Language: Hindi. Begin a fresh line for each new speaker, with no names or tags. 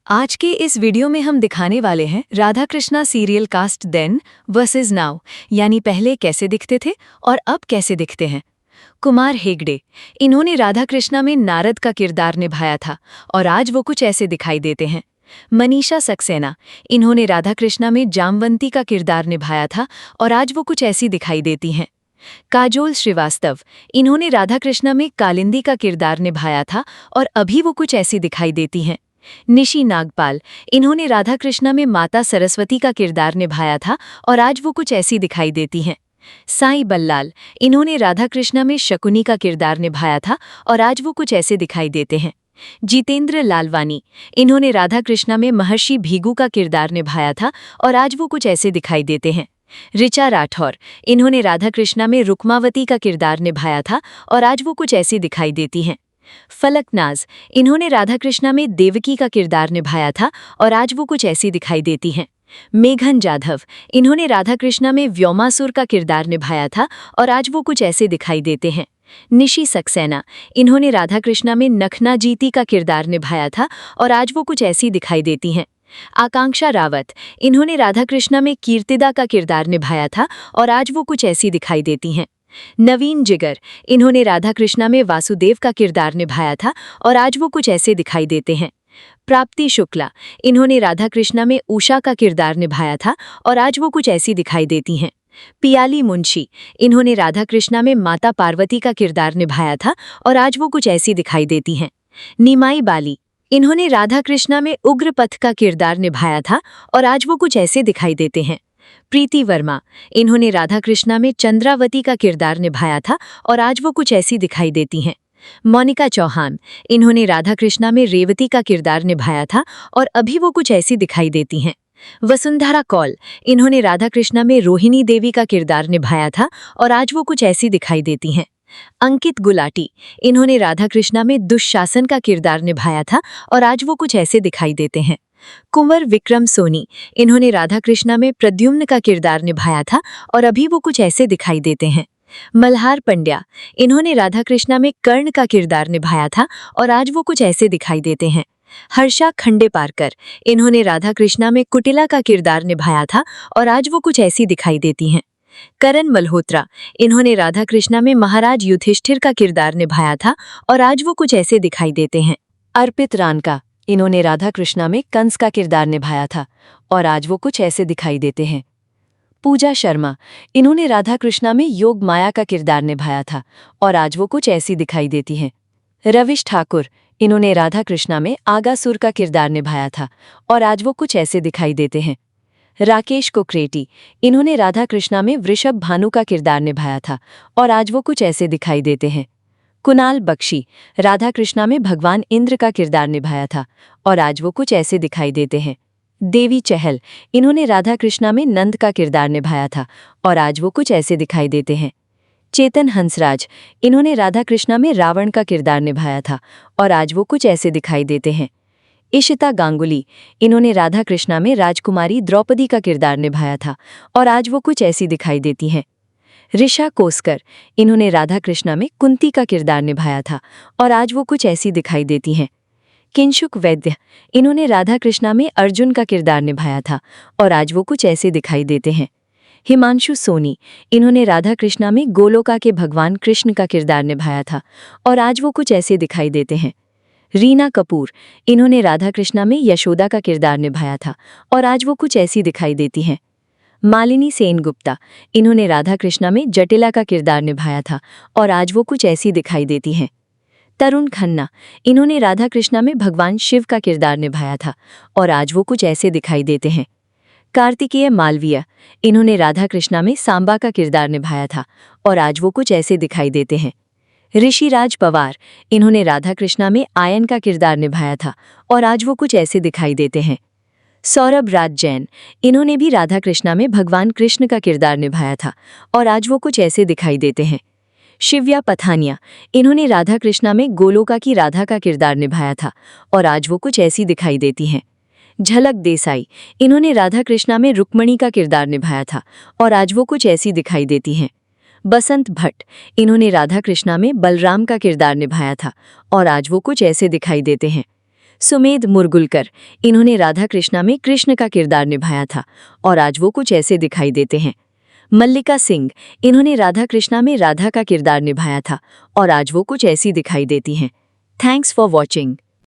आज के इस वीडियो में हम दिखाने वाले हैं Radha Krishna serial cast then versus now, यानी पहले कैसे दिखते थे और अब कैसे दिखते हैं। कुमार हेगड़े, इन्होंने राधा कृष्णा में नारद का किरदार निभाया था और आज वो कुछ ऐसे दिखाई देते हैं। मनीषा सक्सेना, इन्होंने राधा कृष्णा में जामवंती का किरदार निभाया था और आज वो कुछ ऐसी दिखाई देती हैं। काजोल श्रीवास्तव, इन्होंने राधा कृष्णा में कालिंदी का किरदार निभाया था और अभी वो कुछ ऐसी दिखाई देती हैं। निशी नागपाल, इन्होंने राधा कृष्णा में माता सरस्वती का किरदार निभाया था और आज वो कुछ ऐसी दिखाई देती हैं। साईं बल्लाल, इन्होंने राधा कृष्णा में शकुनी का किरदार निभाया था और आज वो कुछ ऐसे दिखाई देते हैं। जितेंद्र लालवानी, इन्होंने राधा कृष्णा में महर्षि भीगू का किरदार निभाया था और आज वो कुछ ऐसे दिखाई देते हैं। ऋचा राठौर, इन्होंने राधा कृष्णा में रुक्मावती का किरदार निभाया था और आज वो कुछ ऐसी दिखाई देती हैं। फलक नाज, इन्होंने राधा कृष्णा में देवकी का किरदार निभाया था और आज वो कुछ ऐसी दिखाई देती हैं। मेघन जाधव, इन्होंने राधा कृष्णा में व्योमासुर का किरदार निभाया था और आज वो कुछ ऐसे दिखाई देते हैं। निशी सक्सेना, इन्होंने राधा कृष्णा में नखना जीती का किरदार निभाया था और आज वो कुछ ऐसी दिखाई देती हैं। आकांक्षा रावत, इन्होंने राधा कृष्णा में कीर्तिदा का किरदार निभाया था और आज वो कुछ ऐसी दिखाई देती हैं। नवीन जिगर, इन्होंने राधा कृष्णा में वासुदेव का किरदार निभाया था और आज वो कुछ ऐसे दिखाई देते हैं। प्राप्ति शुक्ला, इन्होंने राधा कृष्णा में उषा का किरदार निभाया था और आज वो कुछ ऐसी दिखाई देती हैं। पियाली मुंशी, इन्होंने राधा कृष्णा में माता पार्वती का किरदार निभाया था और आज वो कुछ ऐसी दिखाई देती हैं। निमाई बाली, इन्होंने राधा कृष्णा में उग्रपथ का किरदार निभाया था और आज वो कुछ ऐसे दिखाई देते हैं। प्रीति वर्मा, इन्होंने राधा कृष्णा में चंद्रावती का किरदार निभाया था और आज वो कुछ ऐसी दिखाई देती हैं। मोनिका चौहान, इन्होंने राधा कृष्णा में रेवती का किरदार निभाया था और अभी वो कुछ ऐसी दिखाई देती हैं। वसुंधरा कौल, इन्होंने राधा कृष्णा में रोहिणी देवी का किरदार निभाया था और आज वो कुछ ऐसी दिखाई देती हैं। अंकित गुलाटी, इन्होंने राधा कृष्णा में दुःशासन का किरदार निभाया था और आज वो कुछ ऐसे दिखाई देते हैं। कुंवर विक्रम सोनी, इन्होंने राधा कृष्णा में प्रद्युम्न का किरदार निभाया था और अभी वो कुछ ऐसे दिखाई देते हैं। मल्हार पंड्या, इन्होंने राधा कृष्णा में कर्ण का किरदार निभाया था और आज वो कुछ ऐसे दिखाई देते हैं। हर्षा खंडेपारकर, इन्होंने राधा कृष्णा में कुटिला का किरदार निभाया था और आज वो कुछ ऐसी दिखाई देती हैं। करण मल्होत्रा, इन्होंने राधा कृष्णा में महाराज युधिष्ठिर का किरदार निभाया था और आज वो कुछ ऐसे दिखाई देते हैं। अर्पित रानका, इन्होंने राधा कृष्णा में कंस का किरदार निभाया था और आज वो कुछ ऐसे दिखाई देते हैं। पूजा शर्मा, इन्होंने राधा कृष्णा में योग माया का किरदार निभाया था और आज वो कुछ ऐसी दिखाई देती हैं। रविश ठाकुर, इन्होंने राधा कृष्णा में आगासुर का किरदार निभाया था और आज वो कुछ ऐसे दिखाई देते हैं। राकेश कोकरेटी, इन्होंने राधा कृष्णा में वृषभ भानु का किरदार निभाया था और आज वो कुछ ऐसे दिखाई देते हैं। कुणाल बख्शी, राधा कृष्णा में भगवान इंद्र का किरदार निभाया था और आज वो कुछ ऐसे दिखाई देते हैं। देवी चहल, इन्होंने राधा कृष्णा में नंद का किरदार निभाया था और आज वो कुछ ऐसे दिखाई देते हैं। चेतन हंसराज, इन्होंने राधा कृष्णा में रावण का किरदार निभाया था और आज वो कुछ ऐसे दिखाई देते हैं। इशिता गांगुली, इन्होंने राधा कृष्णा में राजकुमारी द्रौपदी का किरदार निभाया था और आज वो कुछ ऐसी दिखाई देती हैं। ऋषा कोसकर, इन्होंने राधा कृष्णा में कुंती का किरदार निभाया था और आज वो कुछ ऐसी दिखाई देती हैं। किंशुक वैद्य, इन्होंने राधा कृष्णा में अर्जुन का किरदार निभाया था और आज वो कुछ ऐसे दिखाई देते हैं। हिमांशु सोनी, इन्होंने राधा कृष्णा में गोलोका के भगवान कृष्ण का किरदार निभाया था और आज वो कुछ ऐसे दिखाई देते हैं। रीना कपूर, इन्होंने राधा कृष्णा में यशोदा का किरदार निभाया था और आज वो कुछ ऐसी दिखाई देती हैं। मालिनी सेनगुप्ता, इन्होंने राधा कृष्णा में जटिला का किरदार निभाया था और आज वो कुछ ऐसी दिखाई देती हैं। तरुण खन्ना, इन्होंने राधा कृष्णा में भगवान शिव का किरदार निभाया था और आज वो कुछ ऐसे दिखाई देते हैं। कार्तिकेय मालवीय, इन्होंने राधा कृष्णा में सांबा का किरदार निभाया था और आज वो कुछ ऐसे दिखाई देते हैं। ऋषिराज पवार, इन्होंने राधा कृष्णा में आयन का किरदार निभाया था और आज वो कुछ ऐसे दिखाई देते हैं। सौरभ राज जैन, इन्होंने भी राधा कृष्णा में भगवान कृष्ण का किरदार निभाया था और आज वो कुछ ऐसे दिखाई देते हैं। शिव्या पथानिया, इन्होंने राधा कृष्णा में गोलोका की राधा का किरदार निभाया था और आज वो कुछ ऐसी दिखाई देती हैं। झलक देसाई, इन्होंने राधा कृष्णा में रुक्मणी का किरदार निभाया था और आज वो कुछ ऐसी दिखाई देती हैं। बसंत भट्ट, इन्होंने राधा कृष्णा में बलराम का किरदार निभाया था और आज वो कुछ ऐसे दिखाई देते हैं। सुमेध मुरगुलकर, इन्होंने राधा कृष्णा में कृष्ण का किरदार निभाया था और आज वो कुछ ऐसे दिखाई देते हैं। मल्लिका सिंह, इन्होंने राधा कृष्णा में राधा का किरदार निभाया था और आज वो कुछ ऐसी दिखाई देती हैं। Thanks for watching.